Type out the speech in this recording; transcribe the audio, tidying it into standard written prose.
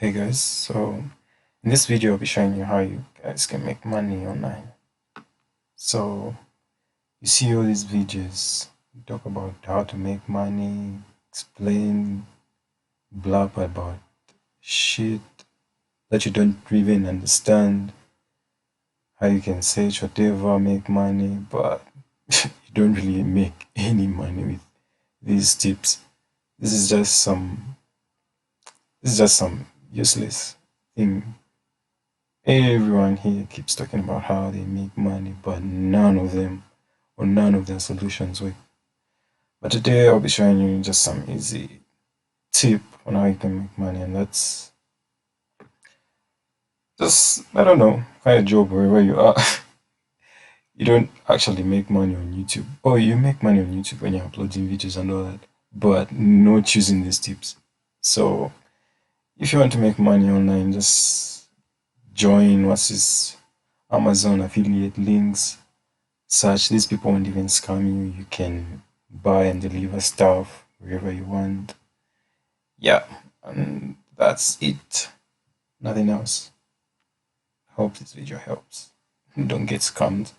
Hey guys, so in this video I'll be showing you how you guys can make money online. So you see all these videos talk about how to make money, explain blab about shit that you don't even understand, how you can search whatever, make money, but you don't really make any money with these tips. This is just some useless thing. Everyone here keeps talking about how they make money, but none of their solutions work. But today I'll be showing you just some easy tip on how you can make money, and that's just, I don't know, find a job wherever you are. You don't actually make money on YouTube. Oh, you make money on YouTube when you're uploading videos and all that, but not using these tips. So if you want to make money online, just join what's this Amazon affiliate links. Such these people won't even scam you. You can buy and deliver stuff wherever you want. Yeah, and that's it. Nothing else. Hope this video helps. Don't get scammed.